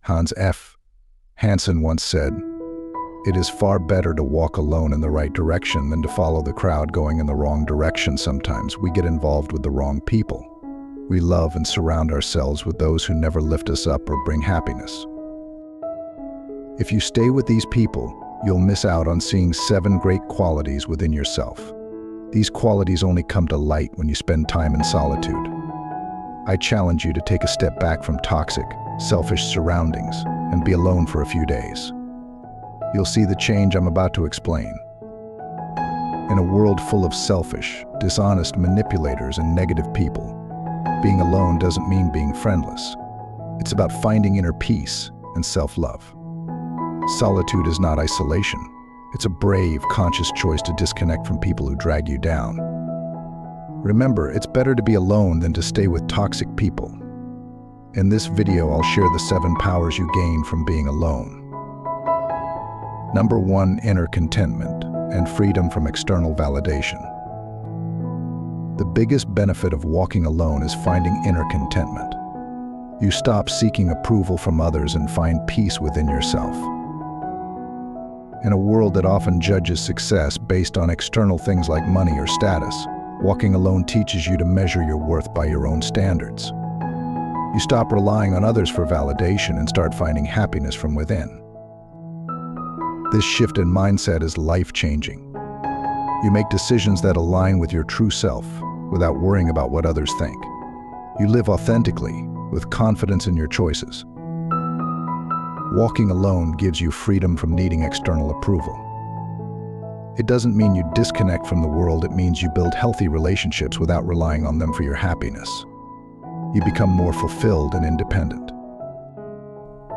Hans F. Hansen once said, "It is far better to walk alone in the right direction than to follow the crowd going in the wrong direction. Sometimes we get involved with the wrong people. We love and surround ourselves with those who never lift us up or bring happiness. If you stay with these people, you'll miss out on seeing 7 great qualities within yourself. These qualities only come to light when you spend time in solitude. I challenge you to take a step back from toxic, selfish surroundings and be alone for a few days. You'll see the change I'm about to explain. In a world full of selfish, dishonest manipulators and negative people, being alone doesn't mean being friendless. It's about finding inner peace and self-love. Solitude is not isolation. It's a brave, conscious choice to disconnect from people who drag you down. Remember, it's better to be alone than to stay with toxic people. In this video, I'll share the 7 powers you gain from being alone. Number 1, inner contentment and freedom from external validation. The biggest benefit of walking alone is finding inner contentment. You stop seeking approval from others and find peace within yourself. In a world that often judges success based on external things like money or status, walking alone teaches you to measure your worth by your own standards. You stop relying on others for validation and start finding happiness from within. This shift in mindset is life-changing. You make decisions that align with your true self without worrying about what others think. You live authentically, with confidence in your choices. Walking alone gives you freedom from needing external approval. It doesn't mean you disconnect from the world, it means you build healthy relationships without relying on them for your happiness. You become more fulfilled and independent.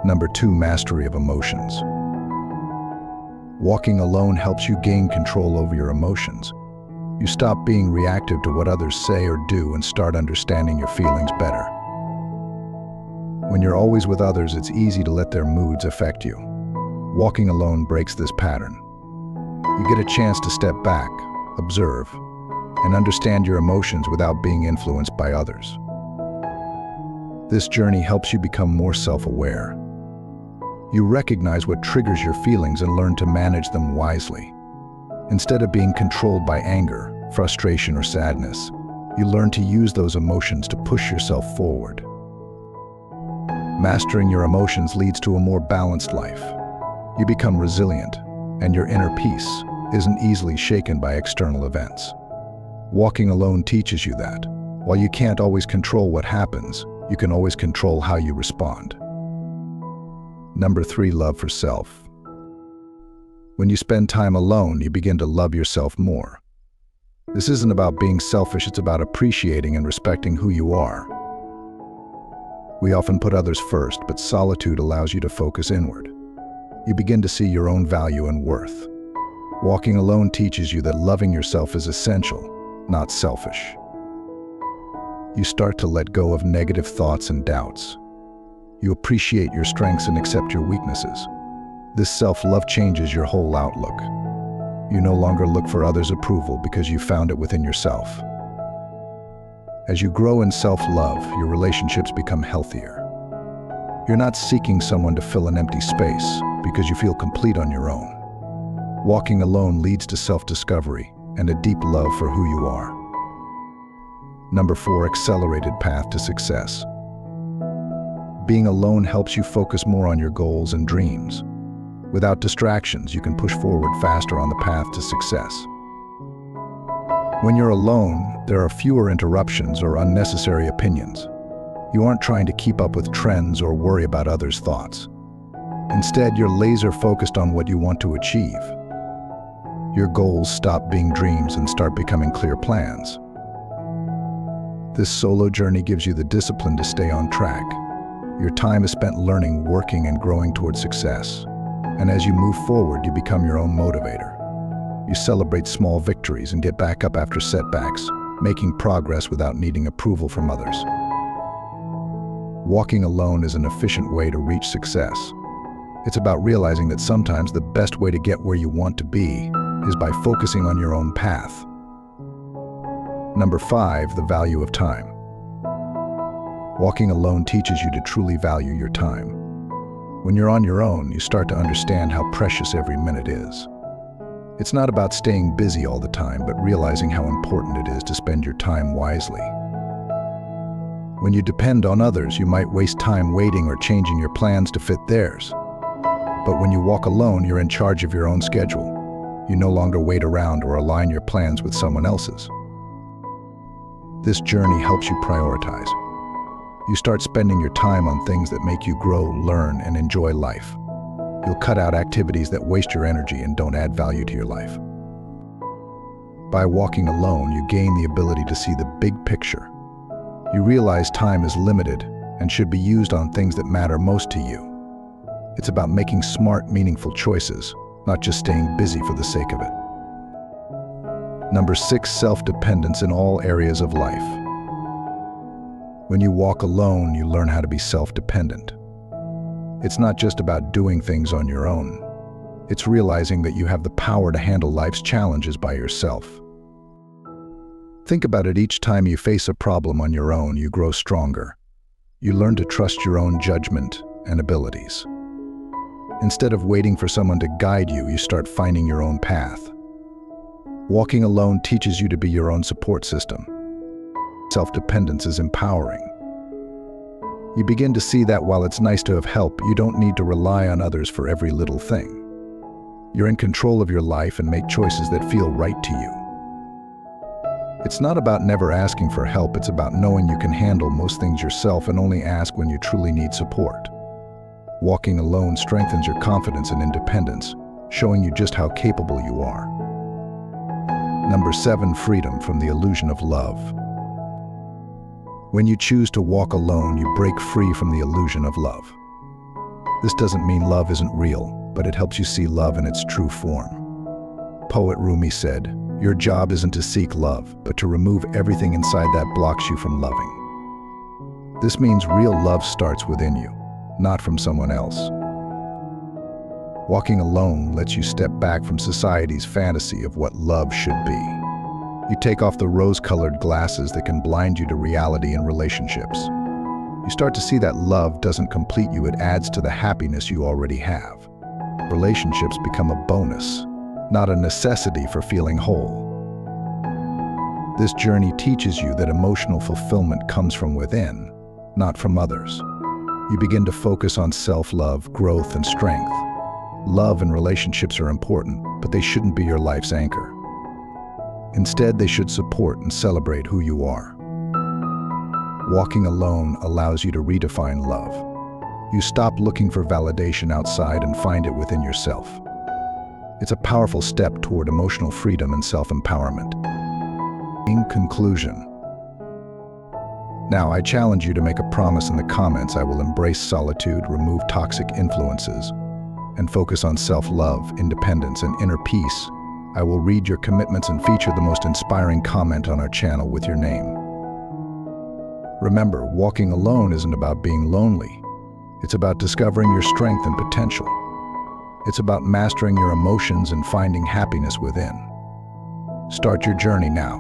Number 2, mastery of emotions. Walking alone helps you gain control over your emotions. You stop being reactive to what others say or do and start understanding your feelings better. When you're always with others, it's easy to let their moods affect you. Walking alone breaks this pattern. You get a chance to step back, observe, and understand your emotions without being influenced by others. This journey helps you become more self-aware. You recognize what triggers your feelings and learn to manage them wisely. Instead of being controlled by anger, frustration, or sadness, you learn to use those emotions to push yourself forward. Mastering your emotions leads to a more balanced life. You become resilient, and your inner peace isn't easily shaken by external events. Walking alone teaches you that, while you can't always control what happens, you can always control how you respond. Number 3, love for self. When you spend time alone, you begin to love yourself more. This isn't about being selfish, it's about appreciating and respecting who you are. We often put others first, but solitude allows you to focus inward. You begin to see your own value and worth. Walking alone teaches you that loving yourself is essential, not selfish. You start to let go of negative thoughts and doubts. You appreciate your strengths and accept your weaknesses. This self-love changes your whole outlook. You no longer look for others' approval because you found it within yourself. As you grow in self-love, your relationships become healthier. You're not seeking someone to fill an empty space because you feel complete on your own. Walking alone leads to self-discovery and a deep love for who you are. Number 4, accelerated path to success. Being alone helps you focus more on your goals and dreams. Without distractions, you can push forward faster on the path to success. When you're alone, there are fewer interruptions or unnecessary opinions. You aren't trying to keep up with trends or worry about others' thoughts. Instead, you're laser-focused on what you want to achieve. Your goals stop being dreams and start becoming clear plans. This solo journey gives you the discipline to stay on track. Your time is spent learning, working, and growing towards success. And as you move forward, you become your own motivator. You celebrate small victories and get back up after setbacks, making progress without needing approval from others. Walking alone is an efficient way to reach success. It's about realizing that sometimes the best way to get where you want to be is by focusing on your own path. Number 5, the value of time. Walking alone teaches you to truly value your time. When you're on your own, you start to understand how precious every minute is. It's not about staying busy all the time, but realizing how important it is to spend your time wisely. When you depend on others, you might waste time waiting or changing your plans to fit theirs. But when you walk alone, you're in charge of your own schedule. You no longer wait around or align your plans with someone else's. This journey helps you prioritize. You start spending your time on things that make you grow, learn, and enjoy life. You'll cut out activities that waste your energy and don't add value to your life. By walking alone, you gain the ability to see the big picture. You realize time is limited and should be used on things that matter most to you. It's about making smart, meaningful choices, not just staying busy for the sake of it. Number 6, self-dependence in all areas of life. When you walk alone, you learn how to be self-dependent. It's not just about doing things on your own. It's realizing that you have the power to handle life's challenges by yourself. Think about it: each time you face a problem on your own, you grow stronger. You learn to trust your own judgment and abilities. Instead of waiting for someone to guide you, you start finding your own path. Walking alone teaches you to be your own support system. Self-dependence is empowering. You begin to see that while it's nice to have help, you don't need to rely on others for every little thing. You're in control of your life and make choices that feel right to you. It's not about never asking for help, it's about knowing you can handle most things yourself and only ask when you truly need support. Walking alone strengthens your confidence and independence, showing you just how capable you are. Number 7, freedom from the illusion of love. When you choose to walk alone, you break free from the illusion of love. This doesn't mean love isn't real, but it helps you see love in its true form. Poet Rumi said, "Your job isn't to seek love, but to remove everything inside that blocks you from loving." This means real love starts within you, not from someone else. Walking alone lets you step back from society's fantasy of what love should be. You take off the rose-colored glasses that can blind you to reality in relationships. You start to see that love doesn't complete you, it adds to the happiness you already have. Relationships become a bonus, not a necessity for feeling whole. This journey teaches you that emotional fulfillment comes from within, not from others. You begin to focus on self-love, growth, and strength. Love and relationships are important, but they shouldn't be your life's anchor. Instead, they should support and celebrate who you are. Walking alone allows you to redefine love. You stop looking for validation outside and find it within yourself. It's a powerful step toward emotional freedom and self-empowerment. In conclusion, now I challenge you to make a promise in the comments. I will embrace solitude, remove toxic influences, and focus on self-love, independence, and inner peace. I will read your commitments and feature the most inspiring comment on our channel with your name. Remember, walking alone isn't about being lonely. It's about discovering your strength and potential. It's about mastering your emotions and finding happiness within. Start your journey now.